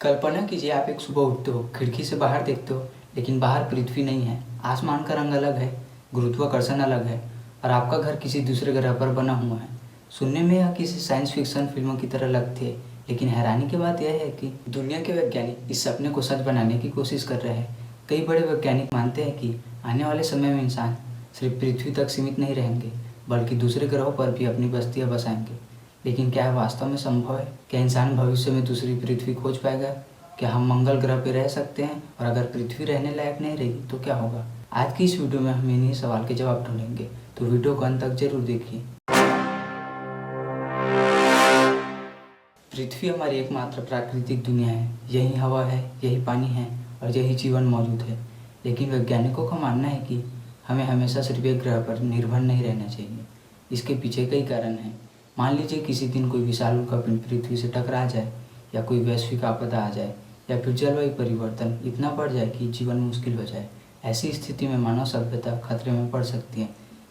कल्पना कीजिए आप एक सुबह उठते हो, खिड़की से बाहर देखते हो, लेकिन बाहर पृथ्वी नहीं है। आसमान का रंग अलग है, गुरुत्वाकर्षण अलग है और आपका घर किसी दूसरे ग्रह पर बना हुआ है। सुनने में यह किसी साइंस फिक्शन फिल्मों की तरह लगती है, लेकिन हैरानी की बात यह है कि दुनिया के वैज्ञानिक इस सपने को सच बनाने की कोशिश कर रहे हैं। कई बड़े वैज्ञानिक मानते हैं कि आने वाले समय में इंसान सिर्फ पृथ्वी तक सीमित नहीं रहेंगे, बल्कि दूसरे ग्रहों पर भी अपनी बस्तियां बसाएंगे। लेकिन क्या यह वास्तव में संभव है? क्या इंसान भविष्य में दूसरी पृथ्वी खोज पाएगा? क्या हम मंगल ग्रह पर रह सकते हैं? और अगर पृथ्वी रहने लायक नहीं रही तो क्या होगा? आज की इस वीडियो में हम इन्हीं सवाल के जवाब ढूंढेंगे, तो वीडियो को अंत तक जरूर देखिए। पृथ्वी हमारी एकमात्र प्राकृतिक दुनिया है। यही हवा है, यही पानी है और यही जीवन मौजूद है। लेकिन वैज्ञानिकों का मानना है कि हमें हमेशा सिर्फ एक ग्रह पर निर्भर नहीं रहना चाहिए। इसके पीछे कई कारण हैं। मान लीजिए किसी दिन कोई विशाल उल्कापिंड पृथ्वी से टकरा जाए, या कोई वैश्विक आपदा आ जाए, या फिर जलवायु परिवर्तन इतना बढ़ जाए कि जीवन मुश्किल हो जाए। ऐसी स्थिति में मानव सभ्यता खतरे में पड़ सकती है।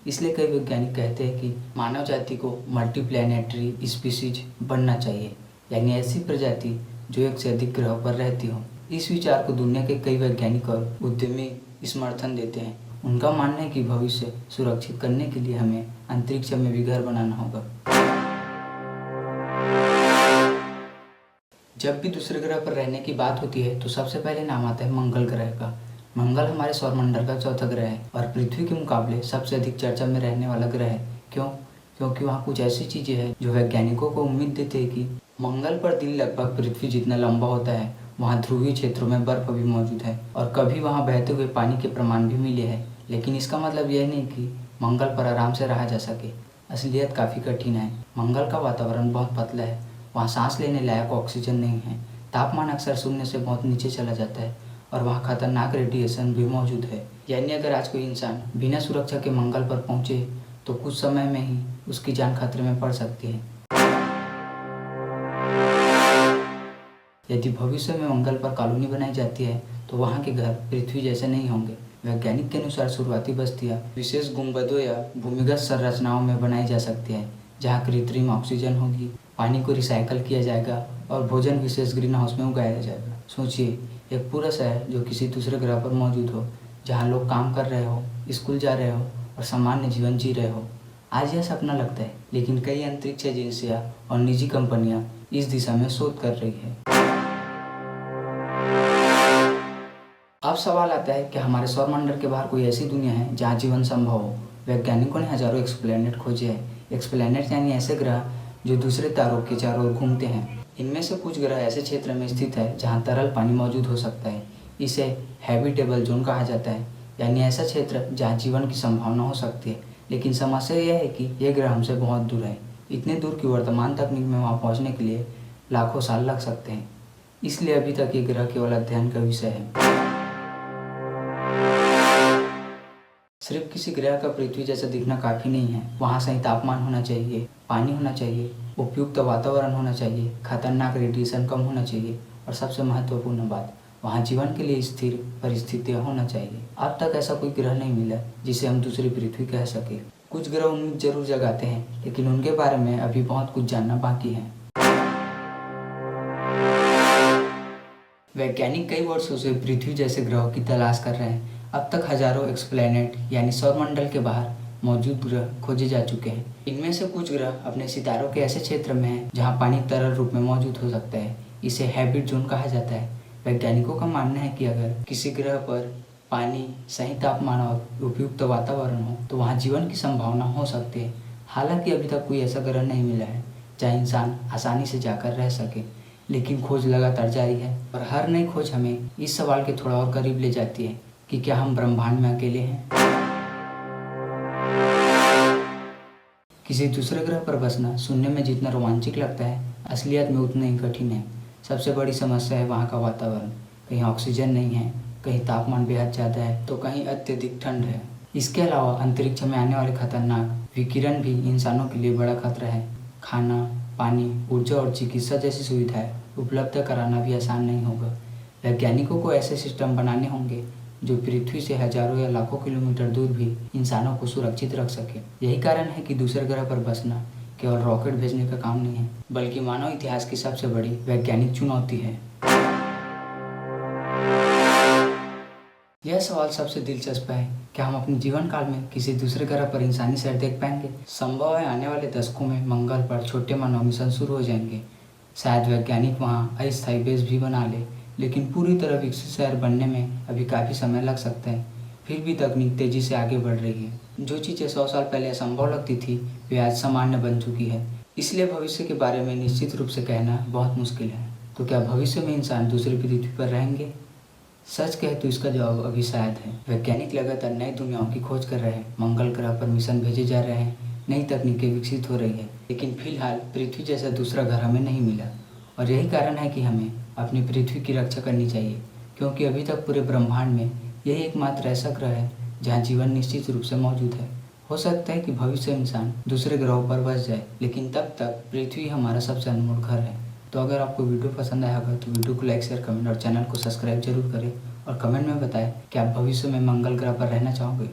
इसलिए कई वैज्ञानिक कहते हैं कि मानव जाति को मल्टीप्लैनेटरी स्पीसीज बनना चाहिए, यानी ऐसी प्रजाति जो एक से अधिक ग्रहों पर रहती हो। इस विचार को दुनिया के कई वैज्ञानिक और उद्यमी समर्थन देते हैं। उनका मानना है कि भविष्य सुरक्षित करने के लिए हमें अंतरिक्ष में भी घर बनाना होगा। जब भी दूसरे ग्रह पर रहने की बात होती है तो सबसे पहले नाम आता है मंगल ग्रह का। मंगल हमारे सौरमंडल का चौथा ग्रह है और पृथ्वी के मुकाबले सबसे अधिक चर्चा में रहने वाला ग्रह है। क्यों? क्योंकि वहाँ कुछ ऐसी चीजें हैं जो वैज्ञानिकों को उम्मीद देते हैं कि मंगल पर दिन लगभग पृथ्वी जितना लंबा होता है। वहाँ ध्रुवीय क्षेत्रों में बर्फ भी मौजूद है और कभी वहाँ बहते हुए पानी के प्रमाण भी मिले हैं। लेकिन इसका मतलब यह नहीं कि मंगल पर आराम से रहा जा सके। असलियत काफ़ी कठिन है। मंगल का वातावरण बहुत पतला है। वहाँ सांस लेने लायक ऑक्सीजन नहीं है। तापमान अक्सर शून्य से बहुत नीचे चला जाता है और वहाँ खतरनाक रेडिएशन भी मौजूद है। यानी अगर आज कोई इंसान बिना सुरक्षा के मंगल पर पहुँचे तो कुछ समय में ही उसकी जान खतरे में पड़ सकती है। यदि भविष्य में मंगल पर कॉलोनी बनाई जाती है तो वहाँ के घर पृथ्वी जैसे नहीं होंगे। वैज्ञानिक के अनुसार शुरुआती बस्तियाँ विशेष गुंबदों या भूमिगत संरचनाओं में बनाई जा सकती हैं, जहाँ कृत्रिम ऑक्सीजन होगी, पानी को रिसाइकल किया जाएगा और भोजन विशेष ग्रीन हाउस में उगाया जाएगा। सोचिए, एक पूरा शहर जो किसी दूसरे ग्रह पर मौजूद हो, जहाँ लोग काम कर रहे हो, स्कूल जा रहे हो और सामान्य जीवन जी रहे हो। आज यह सपना लगता है, लेकिन कई अंतरिक्ष एजेंसियाँ और निजी कंपनियाँ इस दिशा में शोध कर रही है। अब सवाल आता है कि हमारे सौरमंडल के बाहर कोई ऐसी दुनिया है जहाँ जीवन संभव हो। वैज्ञानिकों ने हजारों एक्सप्लैनेट खोजे हैं। एक्सप्लैनेट यानी ऐसे ग्रह जो दूसरे तारों के चारों ओर घूमते हैं। इनमें से कुछ ग्रह ऐसे क्षेत्र में स्थित है जहाँ तरल पानी मौजूद हो सकता है। इसे हैबिटेबल जोन कहा जाता है, यानी ऐसा क्षेत्र जहाँ जीवन की संभावना हो सकती है। लेकिन समस्या यह है कि यह ग्रह हमसे बहुत दूर है, इतने दूर कि वर्तमान तकनीक में वहाँ पहुँचने के लिए लाखों साल लग सकते हैं। इसलिए अभी तक ये ग्रह केवल अध्ययन का विषय है। सिर्फ किसी ग्रह का पृथ्वी जैसा दिखना काफ़ी नहीं है। वहाँ सही तापमान होना चाहिए, पानी होना चाहिए, उपयुक्त वातावरण होना चाहिए, खतरनाक रेडिएशन कम होना चाहिए और सबसे महत्वपूर्ण बात, वहाँ जीवन के लिए स्थिर परिस्थितियाँ होना चाहिए। अब तक ऐसा कोई ग्रह नहीं मिला जिसे हम दूसरी पृथ्वी कह सके। कुछ ग्रह उम्मीद जरूर जगाते हैं, लेकिन उनके बारे में अभी बहुत कुछ जानना बाकी है। वैज्ञानिक कई वर्षों से पृथ्वी जैसे ग्रहों की तलाश कर रहे हैं। अब तक हजारों एक्सप्लैनेट यानी सौरमंडल के बाहर मौजूद ग्रह खोजे जा चुके हैं। इनमें से कुछ ग्रह अपने सितारों के ऐसे क्षेत्र में हैं जहां पानी तरल रूप में मौजूद हो सकता है। इसे हैबिट जोन कहा जाता है। वैज्ञानिकों का मानना है कि अगर किसी ग्रह पर पानी, सही तापमान और उपयुक्त वातावरण हो तो वहाँ जीवन की संभावना हो सकती है। हालांकि अभी तक कोई ऐसा ग्रह नहीं मिला है जहाँ इंसान आसानी से जाकर रह सके, लेकिन खोज लगातार जारी है और हर नई खोज हमें इस सवाल के थोड़ा और करीब ले जाती है कि क्या हम ब्रह्मांड में अकेले हैं। किसी दूसरे ग्रह पर बसना सुनने में जितना रोमांचक लगता है, असलियत में उतना ही कठिन है। सबसे बड़ी समस्या है वहाँ का वातावरण। कहीं ऑक्सीजन नहीं है, कहीं तापमान बेहद ज़्यादा है तो कहीं अत्यधिक ठंड है। इसके अलावा अंतरिक्ष में आने वाले खतरनाक विकिरण भी इंसानों के लिए बड़ा खतरा है। खाना, पानी, ऊर्जा और चिकित्सा जैसी सुविधाएं उपलब्ध कराना भी आसान नहीं होगा। वैज्ञानिकों को ऐसे सिस्टम बनाने होंगे जो पृथ्वी से हजारों या लाखों किलोमीटर दूर भी इंसानों को सुरक्षित रख सके। यही कारण है कि दूसरे ग्रह पर बसना केवल रॉकेट भेजने का काम नहीं है, बल्कि मानव इतिहास की सबसे बड़ी वैज्ञानिक चुनौती है। यह सवाल सबसे दिलचस्प है, क्या हम अपने जीवन काल में किसी दूसरे ग्रह पर इंसानी शहर देख पाएंगे? संभव है आने वाले दशकों में मंगल पर छोटे मानव मिशन शुरू हो जाएंगे। शायद वैज्ञानिक वहाँ अस्थायी बेस भी बना ले, लेकिन पूरी तरह विकसित शहर बनने में अभी काफ़ी समय लग सकता है। फिर भी तकनीक तेज़ी से आगे बढ़ रही है। जो चीज़ें 100 साल पहले असंभव लगती थी वे आज सामान्य बन चुकी है। इसलिए भविष्य के बारे में निश्चित रूप से कहना बहुत मुश्किल है। तो क्या भविष्य में इंसान दूसरी पृथ्वी पर रहेंगे? सच कहे तो इसका जवाब अभी शायद है। वैज्ञानिक लगातार नई दुनियाओं की खोज कर रहे हैं, मंगल ग्रह पर मिशन भेजे जा रहे हैं, नई तकनीकें विकसित हो रही है, लेकिन फिलहाल पृथ्वी जैसा दूसरा घर हमें नहीं मिला। और यही कारण है कि हमें अपनी पृथ्वी की रक्षा करनी चाहिए, क्योंकि अभी तक पूरे ब्रह्मांड में यही एकमात्र ऐसा ग्रह है जहाँ जीवन निश्चित रूप से मौजूद है। हो सकता है कि भविष्य में इंसान दूसरे ग्रहों पर बस जाए, लेकिन तब तक पृथ्वी हमारा सबसे अनमोल घर है। तो अगर आपको वीडियो पसंद आया होगा तो वीडियो को लाइक, शेयर, कमेंट और चैनल को सब्सक्राइब जरूर करें और कमेंट में बताएं कि आप भविष्य में मंगल ग्रह पर रहना चाहोगे।